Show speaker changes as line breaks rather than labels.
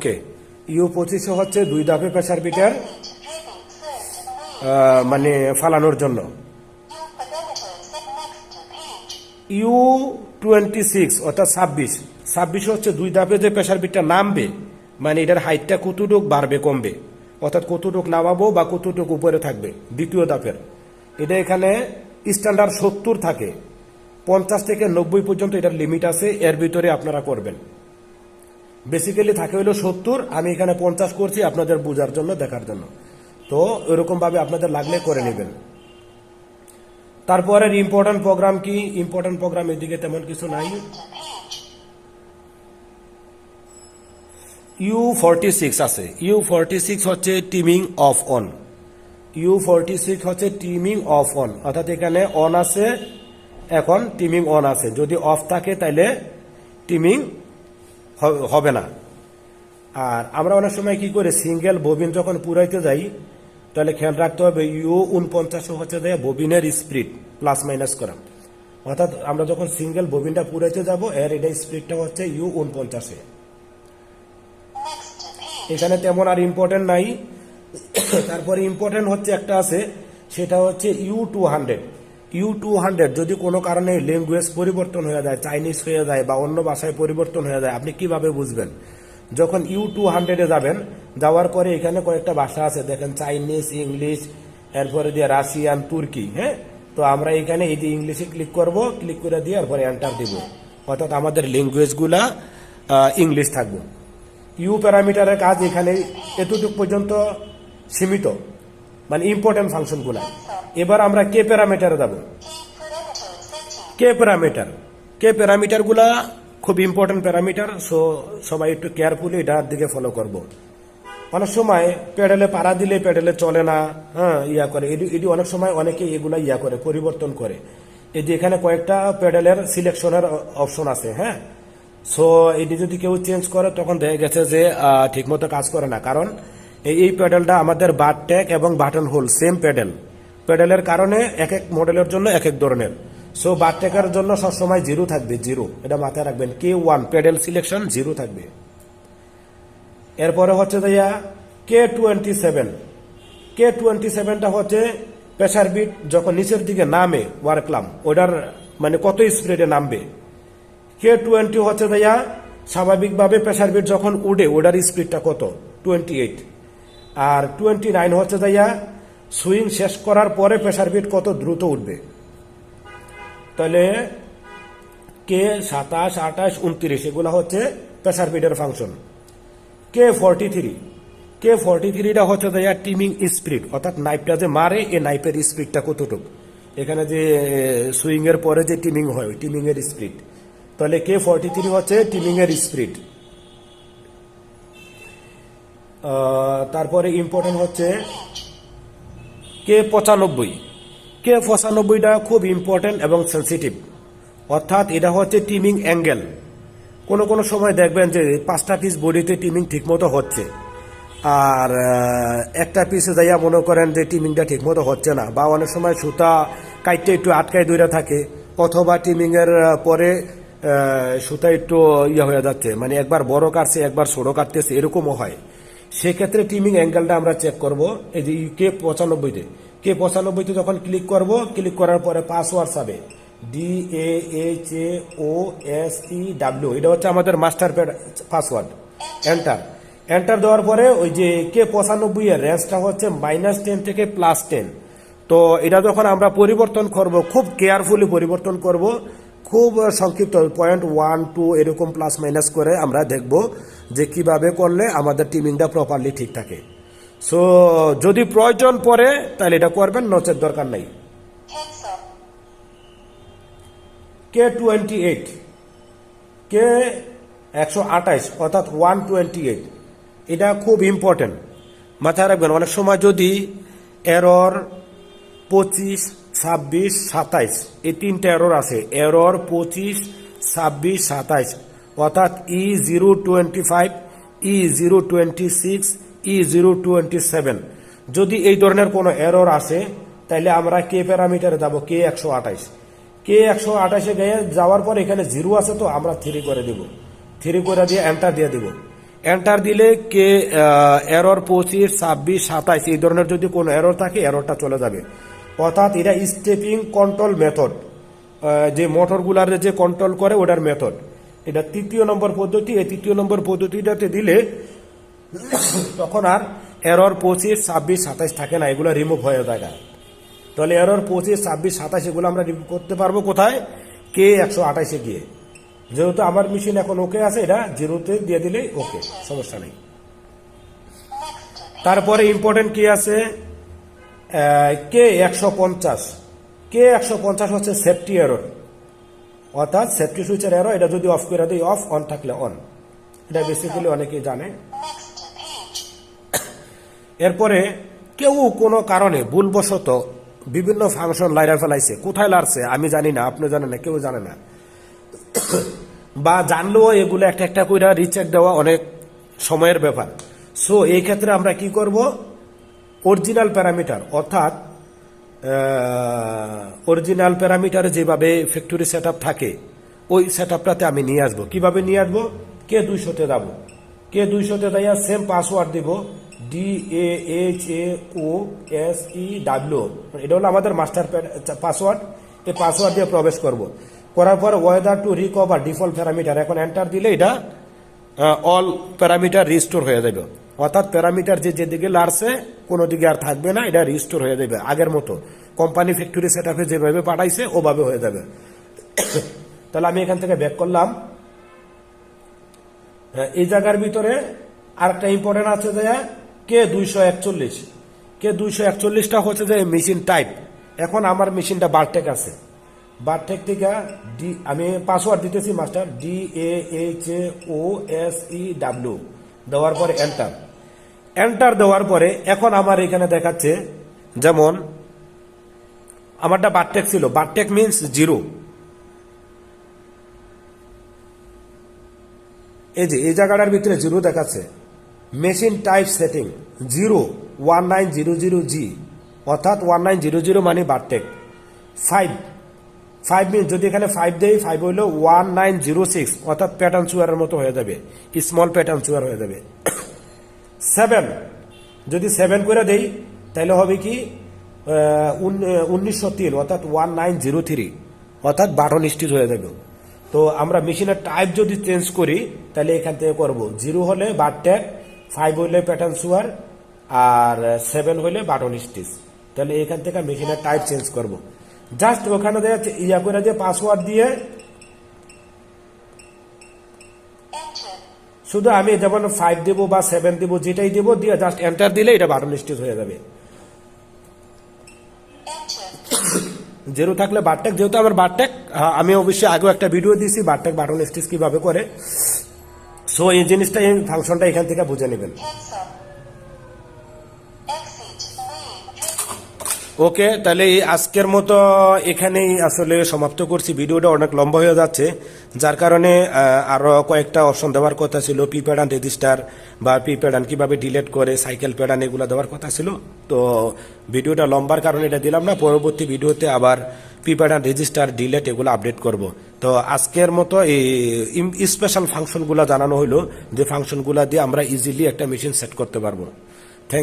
ওকে, you 25 হচ্ছে 2 ধাপে pressure bitter মানে ফালানোর জন্য। ইউ 26 অর্থাৎ 26 হচ্ছে 2 ধাপে যে প্রেসার বিটটা নামবে, মানে এটার হাইটটা কতটুক বাড়বে কমবে, অর্থাৎ কতটুক নামাবো বা কতটুক উপরে থাকবে দ্বিতীয় ধাপের। এটা এখানে স্ট্যান্ডার্ড 70 থাকে, 50 থেকে 90 পর্যন্ত এটার লিমিট আছে, এর ভিতরে আপনারা করবেন। বেসিক্যালি থাকে হলো 70, আমি এখানে 50 করছি আপনাদের বোঝার জন্য, দেখার জন্য। তো এরকম ভাবে আপনাদের লাগলে করে নেবেন। তারপরে ইম্পর্টেন্ট প্রোগ্রাম কি? ইম্পর্টেন্ট প্রোগ্রাম এদিকে তেমন কিছু নাই। ইউ 46 আছে। ইউ 46 হচ্ছে টিমিং অফ অন। ইউ 46 হচ্ছে টিমিং অফ অন, অর্থাৎ এখানে অন আছে, এখন টিমিং অন আছে। যদি অফ থাকে তাহলে টিমিং হবে না। আর আমরা অনেক সময় কি করে, সিঙ্গেল ববিন যখন পুরাইতে যাই তাহলে খেয়াল রাখতে হবে ইউ 49 হচ্ছে যে ববিনের স্পিড প্লাস মাইনাস করা, অর্থাৎ আমরা যখন সিঙ্গেল ববিনটা পুরাইতে যাব এর এটা স্পিডটা হচ্ছে ইউ 49। এখানে তেমন আর ইম্পর্টেন্ট নাই। তারপরে ইম্পর্টেন্ট হচ্ছে একটা আছে, সেটা হচ্ছে ইউ 200 যদি কোনো কারণে ল্যাঙ্গুয়েজ পরিবর্তন হয়ে যায়, চাইনিজ হয়ে যায় বা অন্য ভাষায় পরিবর্তন হয়ে যায়, আপনি কিভাবে বুঝবেন? যখন ইউ 200 যাবেন, যাওয়ার পরে এখানে কয়েকটা ভাষা আছে দেখেন, চাইনিজ, ইংলিশ, এরপরে দিয়ে রাশিয়ান, তুর্কি। হ্যাঁ, তো আমরা এখানে এই যে ইংলিশে ক্লিক করব, ক্লিক করে দিয়ে এরপরে এন্টার দিব, অর্থাৎ আমাদের ল্যাঙ্গুয়েজগুলা ইংলিশ থাকবে। ইউ প্যারামিটারের কাজ এখানে এতটুকু পর্যন্ত সীমিত, মানে ইম্পর্টেন্ট ফাংশনগুলা। এবার আমরা কে প্যারামিটারে যাব। কে প্যারামিটারগুলা খুব ইম্পর্টেন্ট প্যারামিটার, সো সবাই একটু কেয়ারফুলি এটার দিকে ফলো করব। অনেক সময় প্যাডেলে পাড়া দিলে প্যাডেলে চলে না, হ্যাঁ, ইয়া করে, এটি অনেক সময় অনেকে এগুলা ইয়া করে, পরিবর্তন করে। এই যে এখানে কয়েকটা প্যাডেলের সিলেকশনের অপশন আছে, হ্যাঁ। সো এটি যদি কেউ চেঞ্জ করে তখন দেখা গেছে যে ঠিকমতো কাজ করে না, কারণ এই প্যাডেলটা আমাদের বাট ট্যাগ এবং বাটন হোল সেম প্যাডেলের কারণে এক এক মডেলের জন্য এক এক ধরনের। সো বাট ট্যাগের জন্য সবসময় 0 থাকবে, 0, এটা মাথায় রাখবেন। K1 প্যাডেল সিলেকশন 0 থাকবে। এরপরে হচ্ছে ভাইয়া K27টা হচ্ছে প্রেসার বিট যখন নিচের দিকে নামে ওয়ার্কলাম, ওটার মানে কত স্পিডে নামবে। K20 হচ্ছে ভাইয়া স্বাভাবিকভাবে প্রেসার বিট যখন উঠে ওটার স্পিডটা কত, 28। আর 29 হচ্ছে ভাইয়া সুইং শেষ করার পরে প্রেসার বিট কত দ্রুত উঠবে। তাহলে K27, 28, 29 এগুলো হচ্ছে প্রেসার বিটের ফাংশন। K43টা হচ্ছে ভাইয়া টিমিং স্পিড, অর্থাৎ নাইফটা যে মারে এই নাইফের স্পিডটা কতটুকু, এখানে যে সুইং এর পরে যে টিমিং হয় ওই টিমিং এর স্পিড। তাহলে K43 হচ্ছে টিমিং এর স্পিড। তারপরে ইম্পর্টেন্ট হচ্ছে K95টা খুব ইম্পর্টেন্ট এবং সেন্সিটিভ, অর্থাৎ এটা হচ্ছে টিমিং অ্যাঙ্গেল। কোনো সময় দেখবেন যে 5টা পিস বডিতে টিমিং ঠিকমতো হচ্ছে, আর একটা পিসে যাইয়া মনে করেন যে টিমিংটা ঠিকমতো হচ্ছে না, বা অনেক সময় সুতা কাটতে একটু আটকায় দইরা থাকে, অথবা টিমিং এর পরে সুতা একটু ইয়ে হয়ে যাচ্ছে, মানে একবার বড় কাটছে একবার ছোট কাটতেছে, এরকমও হয়। সেক্ষেত্রে টিমিং অ্যাঙ্গেলটা আমরা চেক করব। এই যে K95তে যখন ক্লিক করব, ক্লিক করার পরে পাসওয়ার্ড হবে DAHOSEW, এটা হচ্ছে আমাদের মাস্টার পাসওয়ার্ড। এন্টার দেওয়ার পরে ওই যে K95 এর রেঞ্জটা হচ্ছে -10 থেকে +10। তো এটা যখন আমরা পরিবর্তন করব, খুব কেয়ারফুলি পরিবর্তন করব, খুব সংক্ষিপ্ত 0.12 এরকম প্লাস মাইনাস করে আমরা দেখব যে কিভাবে করলে আমাদের টিমিংটা প্রপারলি ঠিক থাকে। সো যদি প্রয়োজন পড়ে তাহলে এটা করবেন, নচেত দরকার নাই। K128 অর্থাৎ 128, এটা খুব ইম্পর্টেন্ট, মাথায় রাখবেন। অনেক সময় যদি এরর 25, 26, 27 এই 3টা এরর আসে, এরর 25, 26, 27, অর্থাৎ E025, E026, E027, যদি এই ধরনের কোনো এরর আসে তাহলে আমরা কে প্যারামিটারে যাব, K128 গিয়ে যাওয়ার পর এখানে 0 আছে, তো আমরা 3 করে দিব, 3 করে দিয়ে এন্টার দিয়ে দিব। এন্টার দিলে কে এরর 25, 26, 27 এই ধরনের যদি কোনো এরর থাকে এররটা চলে যাবে। অর্থাৎ এটা স্টেপিং কন্ট্রোল মেথড, যে মোটরগুলার যে কন্ট্রোল করে ওটার মেথড। এটা 3য় নম্বর পদ্ধতি। এই 3য় নম্বর পদ্ধতিটাতে দিলে তখন আর এরর 25, 26, 27 থাকে না, এগুলো রিমুভ হয়ে যায়। তাহলে এরর 25, 26, 27 এগুলো আমরা রিমুভ করতে পারবো কোথায়? কে 128 গিয়ে। যেহেতু আমার মেশিন এখন ওকে আছে, এটা 0-তে দিয়ে দিলেই ওকে, সমস্যা নেই। তারপরে ইম্পর্টেন্ট কি আছে? কে 150। কে 150 হচ্ছে সেফটি এরর, অর্থাৎ সেফটি সুইচের এরর। এটা যদি অফ করে দিই অফ, অন থাকলে অন। এটা বেসিক্যালি অনেকেই জানে। এরপরে কেউ কোনো কারণে ভুলবশত বিভিন্ন ফাংশন লাইরা ফেলাইছে, কোথায় লাড়ছে আমি জানি না, আপনি জানেন না, কেউ জানে না, বা জানলেও এগুলো একটা একটা করে রিচেক দেওয়া অনেক সময়ের ব্যাপার। সো এই ক্ষেত্রে আমরা কি করব? অরিজিনাল প্যারামিটার, অর্থাৎ অরিজিনাল প্যারামিটার যেভাবে ফ্যাক্টরি সেট থাকে ওই সেট আপটাতে আমি নিয়ে আসবো। কিভাবে নিয়ে আসবো? কে 200-তে যাব, কে 200-তে যাইয়া সেম পাসওয়ার্ড দিব, DAHAOSEW, এটা হলো আমাদের মাস্টার পাসওয়ার্ড। এই পাসওয়ার্ড দিয়ে প্রবেশ করব। করার পর weather to recover default parameter, এখন এন্টার দিলে এটা অল প্যারামিটার রিস্টোর হয়ে যাবে। অর্থাৎ প্যারামিটার যেদিকে লাড়ছে কোনো দিকে আর থাকবে না, এটা রিস্টোর হয়ে যাবে আগের মতো। কোম্পানি ফ্যাক্টরি সেট আপে যেভাবে পাঠাইছে ওভাবে হয়ে যাবে। তাহলে আমি এখান থেকে ব্যাক করলাম। এই জায়গার ভিতরে আরেকটা ইম্পর্টেন্ট আছে যে কে 241। কে 241টা হচ্ছে যে মেশিন টাইপ। এখন আমার মেশিনটা বারটেক আছে, বারটেক থেকে আমি পাসওয়ার্ড দিতেছি মাস্টার, DAHAOSEW দেওয়ার পরে এন্টার। এন্টার দেওয়ার পরে এখন আমার এখানে দেখাচ্ছে, যেমন আমারটা বারটেক ছিল, বারটেক মিনস 0। এই যে এই জায়গাটার ভিতরে 0 দেখাচ্ছে। মেশিন টাইপ সেটিং 01900G, অর্থাৎ 1900 মানে বারটেক। 5 মিন যদি এখানে 5 দেই, 5 হইল 1906, অর্থাৎ প্যাটার্ন চুয়ারের মতো হয়ে যাবে, স্মল প্যাটার্ন চুয়ার হয়ে যাবে। 7 যদি 7 করে দেই তাহলে হবে কি 1903, অর্থাৎ 1903, অর্থাৎ বাটন স্টিচ হয়ে যাবে। তো আমরা মেশিনের টাইপ যদি চেঞ্জ করি তাহলে এখান থেকে করবো 0 হলে বারটেক, 5 হইলে প্যাটার্ন চুয়ার, আর 7 হইলে বাটন স্টিচ। তাহলে এখান থেকে মেশিনের টাইপ চেঞ্জ করব। জাস্ট ওখানে ইয়া করে দিয়ে পাসওয়ার্ড দিয়ে শুধু আমি যেমন 5 দেব বা 7 দেব, যেটাই দেব দিয়ে জাস্ট এন্টার দিলে এটা বাটন স্টিচ হয়ে যাবে। 0 থাকলে বারটেক, যেহেতু আমার বারটেক, আমি অবশ্যই আগেও একটা ভিডিও দিয়েছি বারটেক বাটন স্টিচ কিভাবে করে। সো এই জিনিসটা, এই ফাংশনটা এখান থেকে বুঝে নেবেন। ওকে, তাহলে আজকের মতো এখানেই আসলে সমাপ্ত করছি। ভিডিওটা অনেক লম্বা হয়ে যাচ্ছে, যার কারণে আরো কয়েকটা অপশন দেওয়ার কথা ছিল, পি প্যাটার্ন রেজিস্টার বা পি প্যাটার্ন কিভাবে ডিলিট করে, সাইকেল প্যাটার্ন, এগুলো দেওয়ার কথা ছিল। তো ভিডিওটা লম্বার কারণে এটা দিলাম না, পরবর্তী ভিডিওতে আবার পি প্যাটার্ন রেজিস্টার ডিলিট এগুলো আপডেট করব। তো আজকের মতো এই স্পেশাল ফাংশনগুলো জানানো হলো, যে ফাংশনগুলো দিয়ে আমরা ইজিলি একটা মেশিন সেট করতে পারবো।